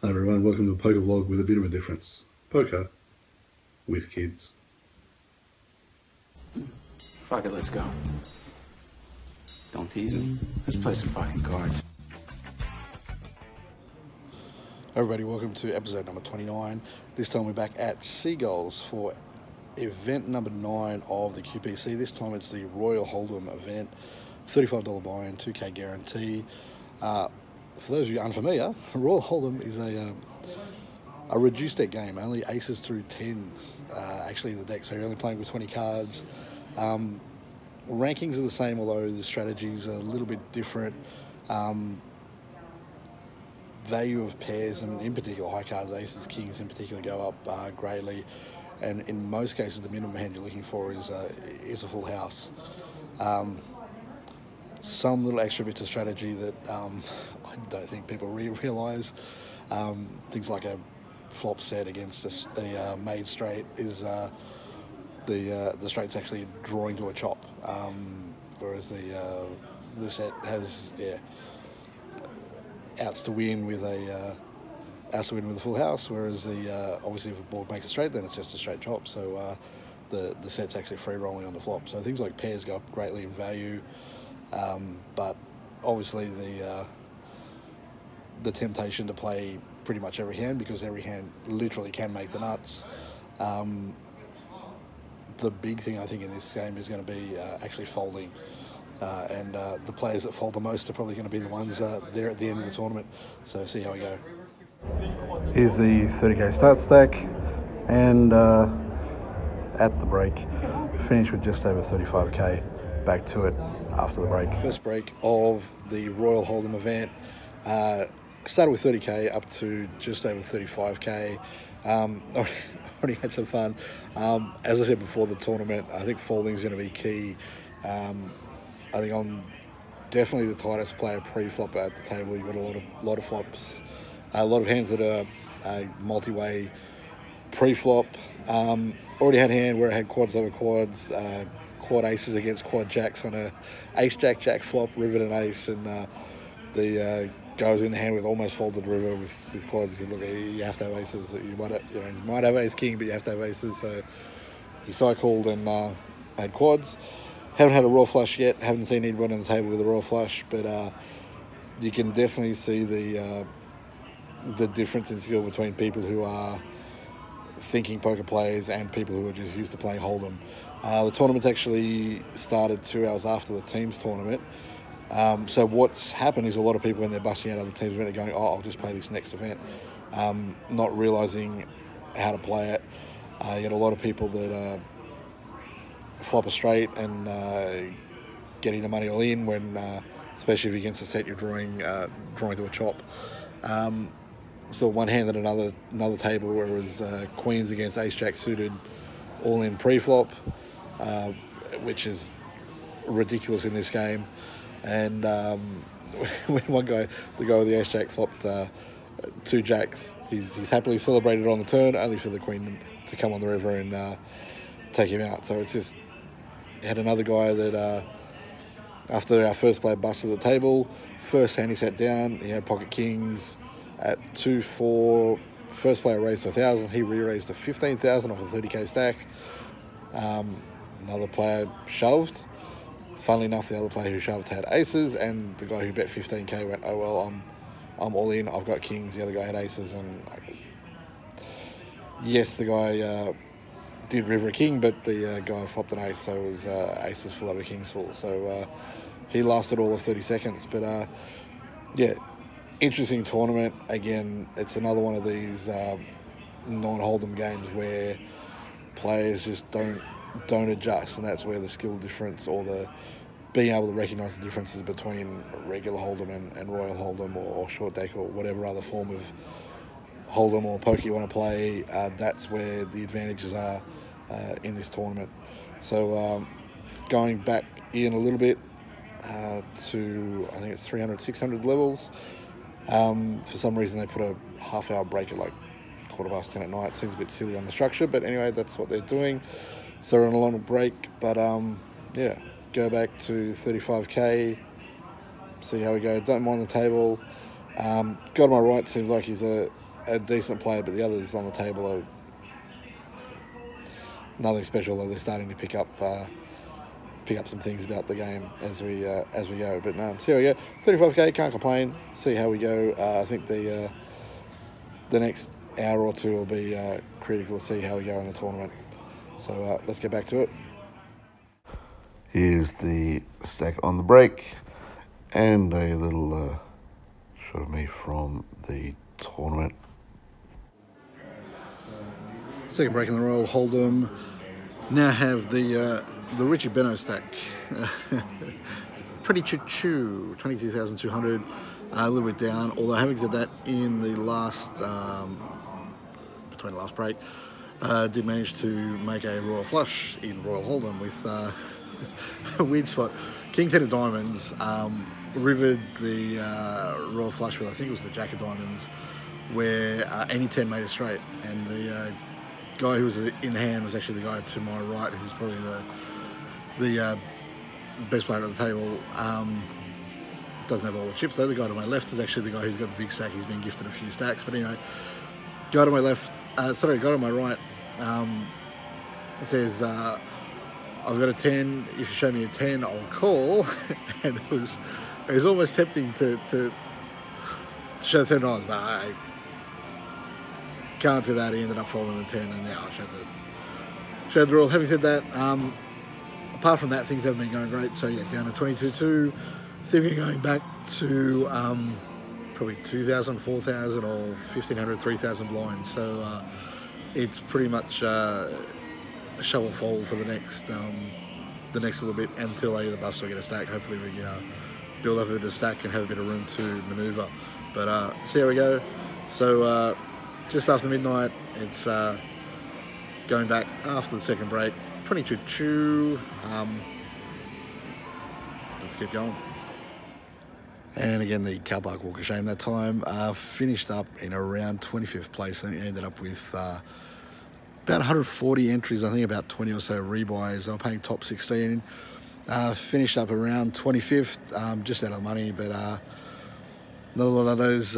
Hi everyone, welcome to a poker vlog with a bit of a difference. Poker with kids. Fuck it, let's go. Don't tease me. Let's play some fucking cards. Everybody, welcome to episode number 29. This time we're back at Seagulls for event number 9 of the QPC. This time it's the Royal Holdem event. $35 buy-in, 2k guarantee. For those of you unfamiliar, Royal Holdem is a reduced deck game, only aces through 10s actually in the deck, so you're only playing with 20 cards. Rankings are the same, although the strategies are a little bit different. Value of pairs, and in particular high cards, aces, kings in particular, go up greatly, and in most cases the minimum hand you're looking for is a full house. Some little extra bits of strategy that I don't think people realise. Things like a flop set against a made straight is the straight's actually drawing to a chop, whereas the set has outs to win with a full house, whereas obviously if a board makes a straight, then it's just a straight chop. So the set's actually free rolling on the flop. So things like pairs go up greatly in value, but obviously the temptation to play pretty much every hand, because every hand literally can make the nuts. The big thing I think in this game is going to be actually folding, and the players that fold the most are probably going to be the ones there at the end of the tournament. So see how we go. Here's the 30k start stack, and at the break finish with just over 35k. Back to it after the break. First break of the Royal Holdem event. Started with 30k up to just over 35k. Already had some fun. As I said before the tournament, I think folding is going to be key. I think I'm definitely the tightest player pre-flop at the table. You've got a lot of flops, a lot of hands that are multi-way pre-flop. Already had a hand where it had quads over quads, quad aces against quad jacks on a ace jack jack flop, river and ace, and the goes in the hand with almost folded river with quads. You look, you have to have aces. You might have ace king, but you have to have aces. So he cycled and had quads. Haven't had a raw flush yet. Haven't seen anyone on the table with a raw flush, but you can definitely see the difference in skill between people who are thinking poker players and people who are just used to playing Holdem. The tournament's actually started 2 hours after the team's tournament. So what's happened is a lot of people, when they're busting out other teams' event, are going, oh, I'll just play this next event, not realising how to play it. You get a lot of people that flop a straight and getting the money all in when, especially if you're against a set you're drawing to a chop. So one hand at another table where it was queens against ace jack suited, all in pre-flop, which is ridiculous in this game. And when the guy with the ace jack flopped 2 jacks, he's happily celebrated on the turn, only for the queen to come on the river and take him out. So it's just, had another guy that after our first player busted the table, first hand he sat down, he had pocket kings at 2-4. First player raised to 1,000, he re-raised to 15,000 off a 30k stack. Another player shoved. Funnily enough, the other player who shoved had aces, and the guy who bet 15k went, oh well, I'm all in, I've got kings. The other guy had aces, and yes, the guy did river a king, but the guy flopped an ace, so it was aces full over kings full. So he lasted all of 30 seconds. But yeah, interesting tournament. Again, it's another one of these non-Holdem games where players just don't adjust, and that's where the skill difference, or the being able to recognise the differences between regular Holdem and Royal Holdem, or short deck, or whatever other form of Holdem or poker you want to play, that's where the advantages are in this tournament. So going back in a little bit to, I think it's 300, 600 levels. For some reason they put a half-hour break at like 10:15 at night. Seems a bit silly on the structure, but anyway, that's what they're doing. So we're on a long break, but yeah, go back to 35k, see how we go. Don't mind the table. Guy on my right seems like he's a a decent player, but the others on the table are nothing special, though they're starting to pick up some things about the game as we go. But no, see how we go. 35k, can't complain. See how we go. I think the next hour or two will be critical to see how we go in the tournament. So let's get back to it. Here's the stack on the break, and a little shot of me from the tournament. Second break in the Royal Holdem. Now have the Richie Benno stack. 22,200, a little bit down, although having said that, in the last, between the last break, did manage to make a Royal Flush in Royal Holdem with a weird spot. King 10 of Diamonds, rivered the Royal Flush with, I think it was the Jack of Diamonds, where any 10 made it straight, and the guy who was in hand was actually the guy to my right, who's probably the best player at the table. Doesn't have all the chips though. The guy to my left is actually the guy who's got the big stack. He's been gifted a few stacks, but anyway, guy to my left, guy to my right, says, I've got a 10, if you show me a 10, I'll call. And it was almost tempting to show the $10, but I can't do that. He ended up folding the 10, and yeah, I showed the rule. Having said that, apart from that, things haven't been going great. So yeah, down to 22.2. I think we're going back to probably 2,000, 4,000, or 1,500, 3,000 blinds. So it's pretty much shovel fold for the next little bit until either buffs or get a stack. Hopefully we build up a bit of stack and have a bit of room to manoeuvre. But see how we go. So just after midnight, it's going back after the second break. 22.2. Let's keep going. And again, the car park walk of shame that time. Finished up in around 25th place. I ended up with about 140 entries. I think about 20 or so rebuys. I'm paying top 16. Finished up around 25th, just out of money. But another one of those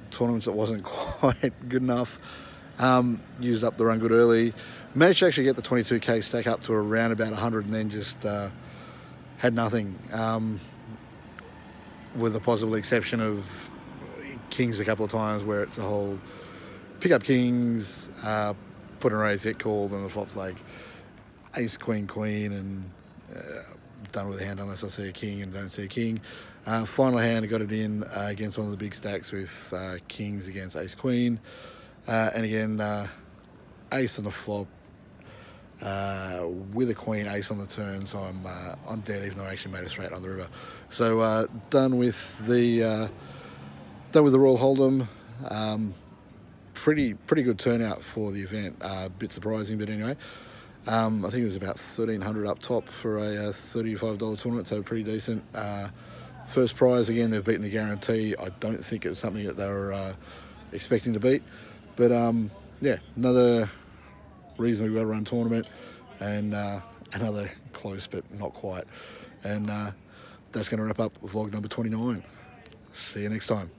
tournaments that wasn't quite good enough. Used up the run good early. Managed to actually get the 22k stack up to around about 100, and then just had nothing. With the possible exception of kings a couple of times, where it's a whole pick up kings, put an raise, get called, and the flop's like ace, queen, queen, and done with a hand unless I see a king and don't see a king. Final hand, I got it in against one of the big stacks with kings against ace, queen, and again ace on the flop with a queen, ace on the turn. So I'm dead, even though I actually made a straight on the river. So done with the Royal Holdem. Pretty good turnout for the event. A bit surprising, but anyway. I think it was about 1,300 up top for a $35 tournament, so pretty decent. First prize, again, they've beaten the guarantee. I don't think it was something that they were expecting to beat. But yeah, another reasonably well-run tournament, and another close but not quite. And that's going to wrap up vlog number 29. See you next time.